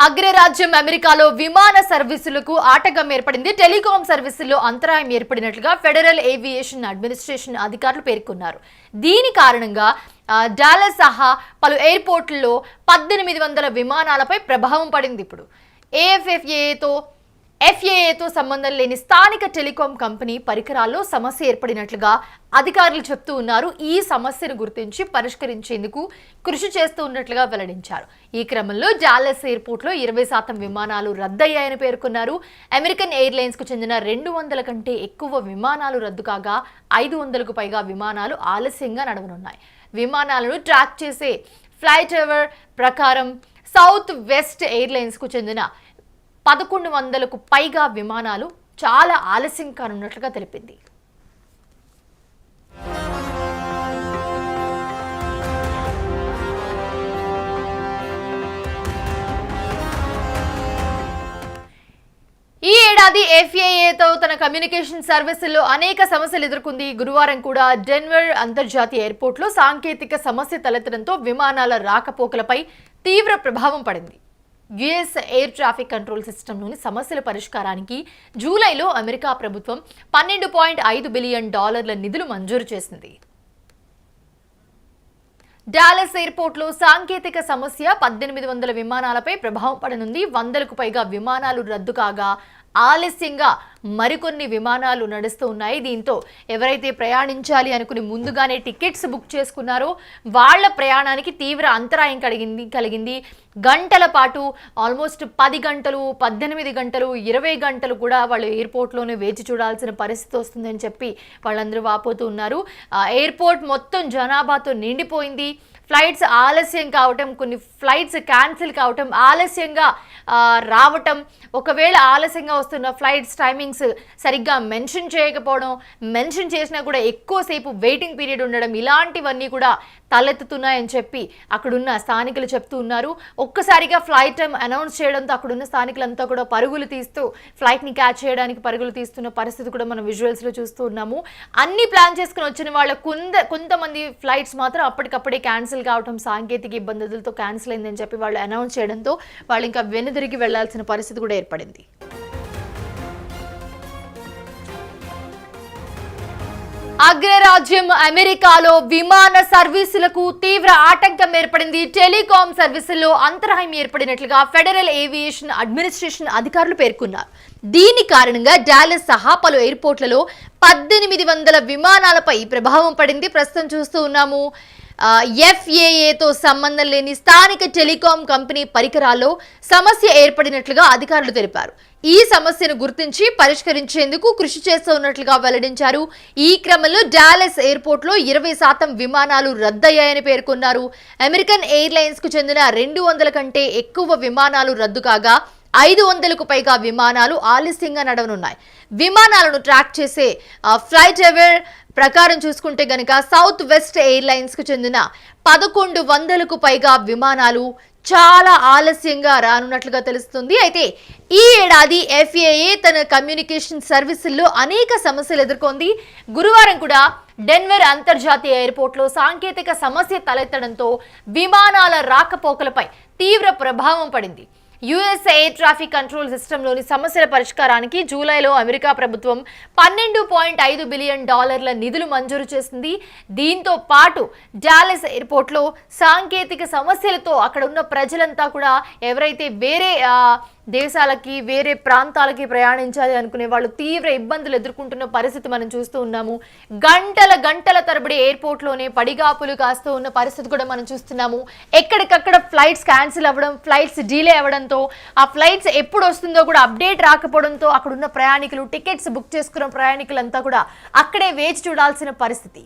అగ్రరాజ్యం అమెరికాలో విమాన సర్వీసులకు ఆటంకం ఏర్పడింది. టెలికాం సర్వీసుల్లో అంతరాయం ఏర్పడినట్లుగా ఫెడరల్ ఏవియేషన్ అడ్మినిస్ట్రేషన్ అధికారులు పేర్కొన్నారు. దీని కారణంగా డాలస్ సహా పలు ఎయిర్పోర్టుల్లో 1800 విమానాలపై ప్రభావం పడింది. ఇప్పుడు FAAతో సంబంధం లేని స్థానిక టెలికాం కంపెనీ పరికరాల్లో సమస్య ఏర్పడినట్లుగా అధికారులు చెప్తూ ఉన్నారు. ఈ సమస్యను గుర్తించి పరిష్కరించేందుకు కృషి చేస్తూ ఉన్నట్లుగా వెల్లడించారు. ఈ క్రమంలో డాలస్ ఎయిర్పోర్ట్లో 20% విమానాలు రద్దయ్యాయని పేర్కొన్నారు. అమెరికన్ ఎయిర్లైన్స్ కు చెందిన 200 కంటే ఎక్కువ విమానాలు రద్దు కాగా 500కు పైగా విమానాలు ఆలస్యంగా నడవనున్నాయి. విమానాలను ట్రాక్ చేసే ఫ్లైట్ అవర్ ప్రకారం సౌత్ వెస్ట్ ఎయిర్లైన్స్ కు చెందిన 1100కు పైగా విమానాలు చాలా ఆలస్యం కానున్నట్లుగా తెలిపింది. ఈ ఏడాది FAAతో తన కమ్యూనికేషన్ సర్వీసుల్లో అనేక సమస్యలు ఎదుర్కొంది. గురువారం కూడా డెన్వర్ అంతర్జాతీయ ఎయిర్పోర్ట్లో సాంకేతిక సమస్య తలెత్తడంతో విమానాల రాకపోకలపై తీవ్ర ప్రభావం పడింది. US ఎయిర్ ట్రాఫిక్ కంట్రోల్ సిస్టంలోని సమస్యల పరిష్కారానికి జూలైలో అమెరికా ప్రభుత్వం $12.5 బిలియన్ నిధులు మంజూరు చేసింది. డాలస్ ఎయిర్పోర్ట్లో సాంకేతిక సమస్య 1800 విమానాలపై ప్రభావం పడనుంది. 100కు పైగా విమానాలు రద్దు కాగా ఆలస్యంగా మరికొన్ని విమానాలు నడుస్తూ ఉన్నాయి. దీంతో ఎవరైతే ప్రయాణించాలి అనుకుని ముందుగానే టికెట్స్ బుక్ చేసుకున్నారో వాళ్ళ ప్రయాణానికి తీవ్ర అంతరాయం కలిగింది. గంటల పాటు ఆల్మోస్ట్ 10 గంటలు, 18 గంటలు, 20 గంటలు కూడా వాళ్ళు ఎయిర్పోర్ట్లోనే వేచి చూడాల్సిన పరిస్థితి వస్తుందని చెప్పి వాళ్ళందరూ వాపోతూ ఉన్నారు. ఎయిర్పోర్ట్ మొత్తం జనాభాతో నిండిపోయింది. ఫ్లైట్స్ ఆలస్యం కావటం, కొన్ని ఫ్లైట్స్ క్యాన్సిల్ కావటం, ఆలస్యంగా రావటం, ఒకవేళ ఆలస్యంగా వస్తున్న ఫ్లైట్స్ టైమింగ్స్ సరిగ్గా మెన్షన్ చేయకపోవడం, మెన్షన్ చేసినా కూడా ఎక్కువసేపు వెయిటింగ్ పీరియడ్ ఉండడం, ఇలాంటివన్నీ కూడా తలెత్తుతున్నాయని చెప్పి అక్కడున్న స్థానికులు చెప్తూ ఉన్నారు. ఒక్కసారిగా ఫ్లైట్ టైం అనౌన్స్ చేయడంతో అక్కడున్న స్థానికులంతా కూడా పరుగులు తీస్తూ ఫ్లైట్ని క్యాచ్ చేయడానికి పరుగులు తీస్తున్న పరిస్థితి కూడా మనం విజువల్స్లో చూస్తూ ఉన్నాము. అన్ని ప్లాన్ చేసుకుని వచ్చిన వాళ్ళ కొంతమంది ఫ్లైట్స్ మాత్రం అప్పటికప్పుడే క్యాన్సిల్ కావడం, సాంకేతిక ఇబ్బందులతో క్యాన్సిల్ అయిందని చెప్పి వాళ్ళు అనౌన్స్ చేయడంతో వాళ్ళు ఇంకా వెనుదిరిగి వెళ్లాల్సిన పరిస్థితి కూడా ఏర్పడింది. అగ్రరాజ్యం అమెరికాలో విమాన సర్వీసులకు తీవ్ర ఆటంకం ఏర్పడింది. టెలికాం సర్వీసుల్లో అంతరాయం ఏర్పడినట్లుగా ఫెడరల్ ఏవియేషన్ అడ్మినిస్ట్రేషన్ అధికారులు పేర్కొన్నారు. దీని కారణంగా డాలస్ సహా పలు ఎయిర్పోర్ట్లలో 1800 విమానాలపై ప్రభావం పడింది. ప్రస్తుతం చూస్తూ ఉన్నాము. FAAతో సంబంధం లేని స్థానిక టెలికాం కంపెనీ పరికరాల్లో సమస్య ఏర్పడినట్లుగా అధికారులు తెలిపారు. ఈ సమస్యను గుర్తించి పరిష్కరించేందుకు కృషి చేస్తూ ఉన్నట్లుగా వెల్లడించారు. ఈ క్రమంలో డాలస్ ఎయిర్పోర్ట్లో 20% విమానాలు రద్దయ్యాయని పేర్కొన్నారు. అమెరికన్ ఎయిర్లైన్స్ కు చెందిన 200 కంటే ఎక్కువ విమానాలు రద్దు కాగా 500కు పైగా విమానాలు ఆలస్యంగా నడవనున్నాయి. విమానాలను ట్రాక్ చేసే ఫ్లైట్ అవర్ ప్రకారం చూసుకుంటే గనక సౌత్ వెస్ట్ ఎయిర్లైన్స్ కు చెందిన 1100కు పైగా విమానాలు చాలా ఆలస్యంగా రానున్నట్లుగా తెలుస్తుంది. అయితే ఈ ఏడాది FAA తన కమ్యూనికేషన్ సర్వీసుల్లో అనేక సమస్యలు ఎదుర్కొంది. గురువారం కూడా డెన్వర్ అంతర్జాతీయ ఎయిర్పోర్ట్లో సాంకేతిక సమస్య తలెత్తడంతో విమానాల రాకపోకలపై తీవ్ర ప్రభావం పడింది. US ఎయిర్ ట్రాఫిక్ కంట్రోల్ సిస్టంలోని సమస్యల పరిష్కారానికి జూలైలో అమెరికా ప్రభుత్వం $12.5 బిలియన్ నిధులు మంజూరు చేసింది. దీంతో పాటు డాలస్ ఎయిర్పోర్ట్లో సాంకేతిక సమస్యలతో అక్కడ ఉన్న ప్రజలంతా కూడా ఎవరైతే వేరే దేశాలకి, వేరే ప్రాంతాలకి ప్రయాణించాలి అనుకునే వాళ్ళు తీవ్ర ఇబ్బందులు ఎదుర్కొంటున్న పరిస్థితి మనం చూస్తూ ఉన్నాము. గంటల తరబడి ఎయిర్పోర్ట్లోనే పడిగాపులు కాస్తూ ఉన్న పరిస్థితి కూడా మనం చూస్తున్నాము. ఎక్కడికక్కడ ఫ్లైట్స్ క్యాన్సిల్ అవ్వడం, ఫ్లైట్స్ డిలే అవ్వడంతో, ఆ ఫ్లైట్స్ ఎప్పుడు వస్తుందో కూడా అప్డేట్ రాకపోవడంతో అక్కడున్న ప్రయాణికులు, టికెట్స్ బుక్ చేసుకున్న ప్రయాణికులంతా కూడా అక్కడే వేచి చూడాల్సిన పరిస్థితి.